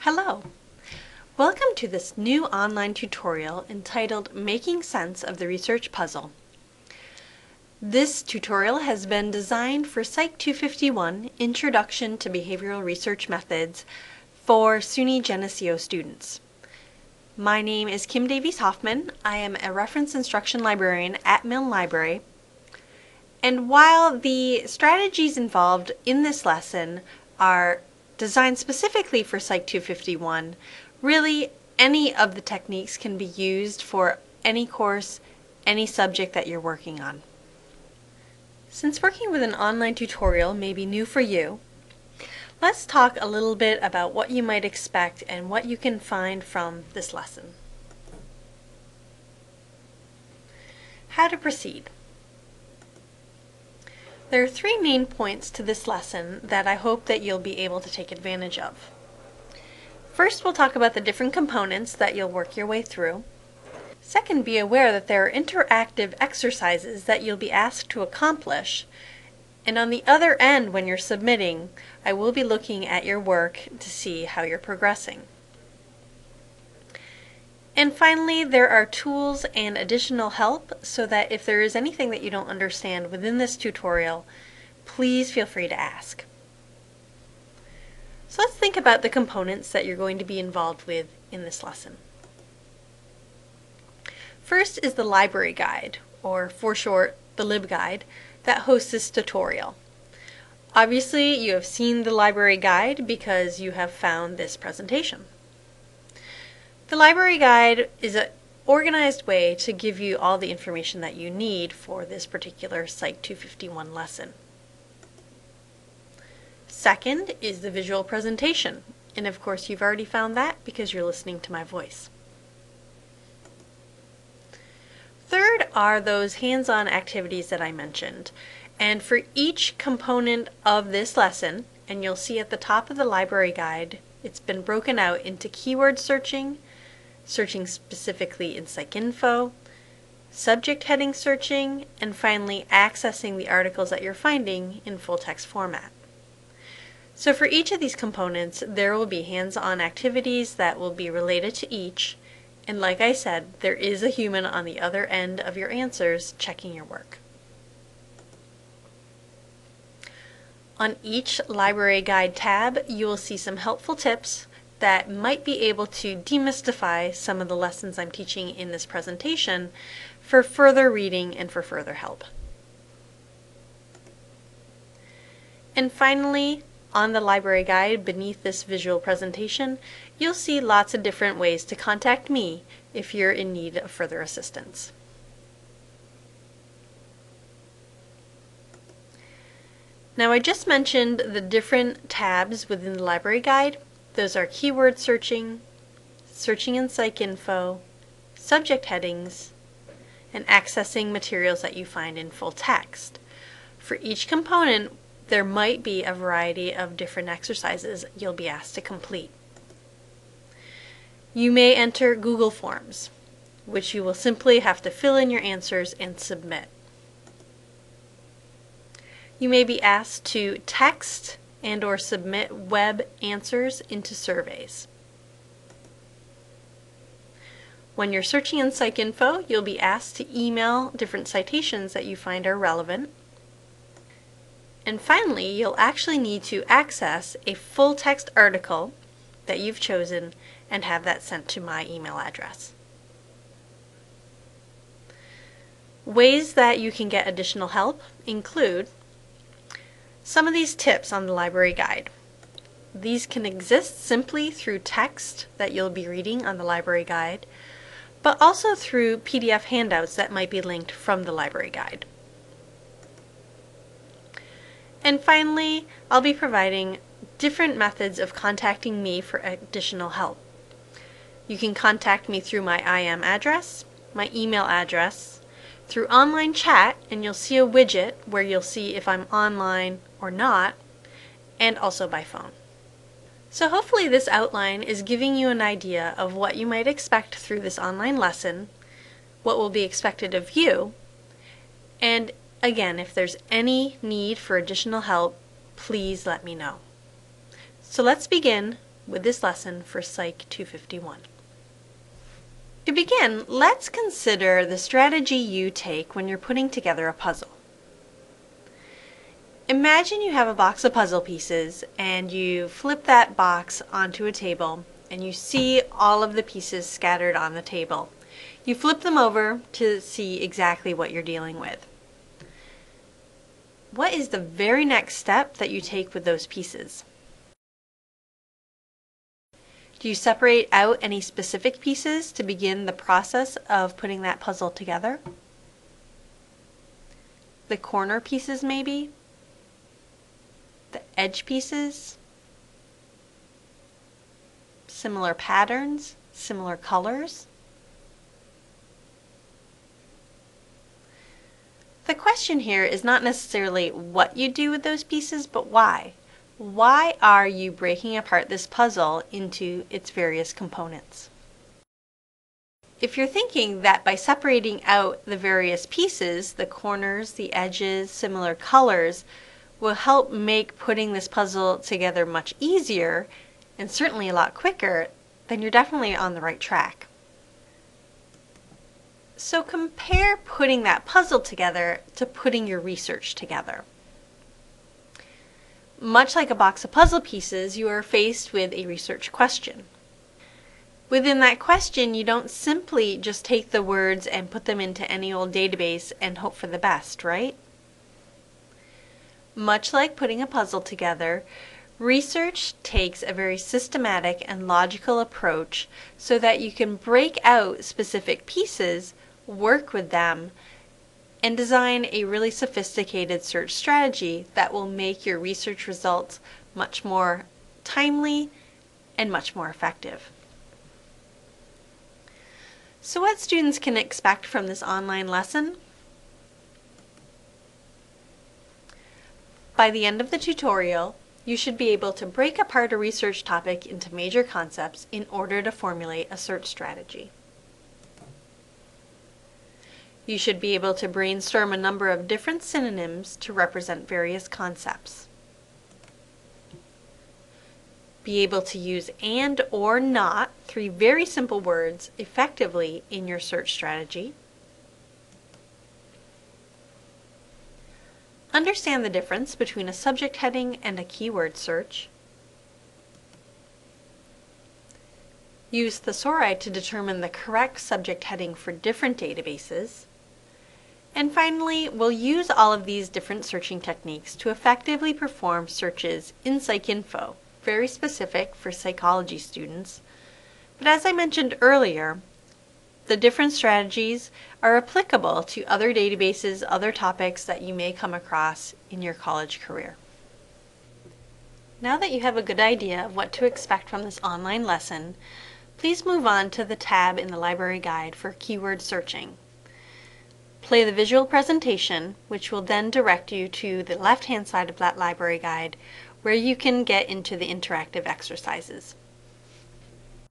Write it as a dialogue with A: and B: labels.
A: Hello! Welcome to this new online tutorial entitled Making Sense of the Research Puzzle. This tutorial has been designed for PSYC 251, Introduction to Behavioral Research Methods, for SUNY Geneseo students. My name is Kim Davies Hoffman. I am a reference instruction librarian at Milne Library. And while the strategies involved in this lesson are designed specifically for PSYC 251, really any of the techniques can be used for any course, any subject that you're working on. Since working with an online tutorial may be new for you, let's talk a little bit about what you might expect and what you can find from this lesson. How to proceed. There are three main points to this lesson that I hope that you'll be able to take advantage of. First, we'll talk about the different components that you'll work your way through. Second, be aware that there are interactive exercises that you'll be asked to accomplish. And on the other end, when you're submitting, I will be looking at your work to see how you're progressing. And finally, there are tools and additional help so that if there is anything that you don't understand within this tutorial, please feel free to ask. So let's think about the components that you're going to be involved with in this lesson. First is the library guide, or for short, the LibGuide, that hosts this tutorial. Obviously, you have seen the library guide because you have found this presentation. The library guide is an organized way to give you all the information that you need for this particular PSYC 251 lesson. Second is the visual presentation, and of course you've already found that because you're listening to my voice. Third are those hands-on activities that I mentioned, and for each component of this lesson, and you'll see at the top of the library guide, it's been broken out into keyword searching specifically in PsycInfo, subject heading searching, and finally accessing the articles that you're finding in full text format. So for each of these components, there will be hands-on activities that will be related to each, and like I said, there is a human on the other end of your answers checking your work. On each library guide tab, you will see some helpful tips that might be able to demystify some of the lessons I'm teaching in this presentation for further reading and for further help. And finally, on the library guide beneath this visual presentation, you'll see lots of different ways to contact me if you're in need of further assistance. Now, I just mentioned the different tabs within the library guide. Those are keyword searching, searching in PsycInfo, subject headings, and accessing materials that you find in full text. For each component, there might be a variety of different exercises you'll be asked to complete. You may enter Google Forms, which you will simply have to fill in your answers and submit. You may be asked to text and/or submit web answers into surveys. When you're searching in PsycInfo, you'll be asked to email different citations that you find are relevant. And finally, you'll actually need to access a full text article that you've chosen and have that sent to my email address. Ways that you can get additional help include some of these tips on the library guide. These can exist simply through text that you'll be reading on the library guide, but also through PDF handouts that might be linked from the library guide. And finally, I'll be providing different methods of contacting me for additional help. You can contact me through my IM address, my email address, through online chat, and you'll see a widget where you'll see if I'm online or not, and also by phone. So hopefully this outline is giving you an idea of what you might expect through this online lesson, what will be expected of you, and again, if there's any need for additional help, please let me know. So let's begin with this lesson for PSYC 251. To begin, let's consider the strategy you take when you're putting together a puzzle. Imagine you have a box of puzzle pieces and you flip that box onto a table and you see all of the pieces scattered on the table. You flip them over to see exactly what you're dealing with. What is the very next step that you take with those pieces? Do you separate out any specific pieces to begin the process of putting that puzzle together? The corner pieces maybe? The edge pieces? Similar patterns? Similar colors? The question here is not necessarily what you do with those pieces, but why. Why are you breaking apart this puzzle into its various components? If you're thinking that by separating out the various pieces, the corners, the edges, similar colors, will help make putting this puzzle together much easier and certainly a lot quicker, then you're definitely on the right track. So compare putting that puzzle together to putting your research together. Much like a box of puzzle pieces, you are faced with a research question. Within that question, you don't simply just take the words and put them into any old database and hope for the best, right? Much like putting a puzzle together, research takes a very systematic and logical approach so that you can break out specific pieces, work with them, and design a really sophisticated search strategy that will make your research results much more timely and much more effective. So what students can expect from this online lesson? By the end of the tutorial, you should be able to break apart a research topic into major concepts in order to formulate a search strategy. You should be able to brainstorm a number of different synonyms to represent various concepts. Be able to use and or not, three very simple words, effectively in your search strategy. Understand the difference between a subject heading and a keyword search. Use thesauri to determine the correct subject heading for different databases. And finally, we'll use all of these different searching techniques to effectively perform searches in PsycInfo, very specific for psychology students. But as I mentioned earlier, the different strategies are applicable to other databases, other topics that you may come across in your college career. Now that you have a good idea of what to expect from this online lesson, please move on to the tab in the library guide for keyword searching. Play the visual presentation, which will then direct you to the left-hand side of that library guide where you can get into the interactive exercises.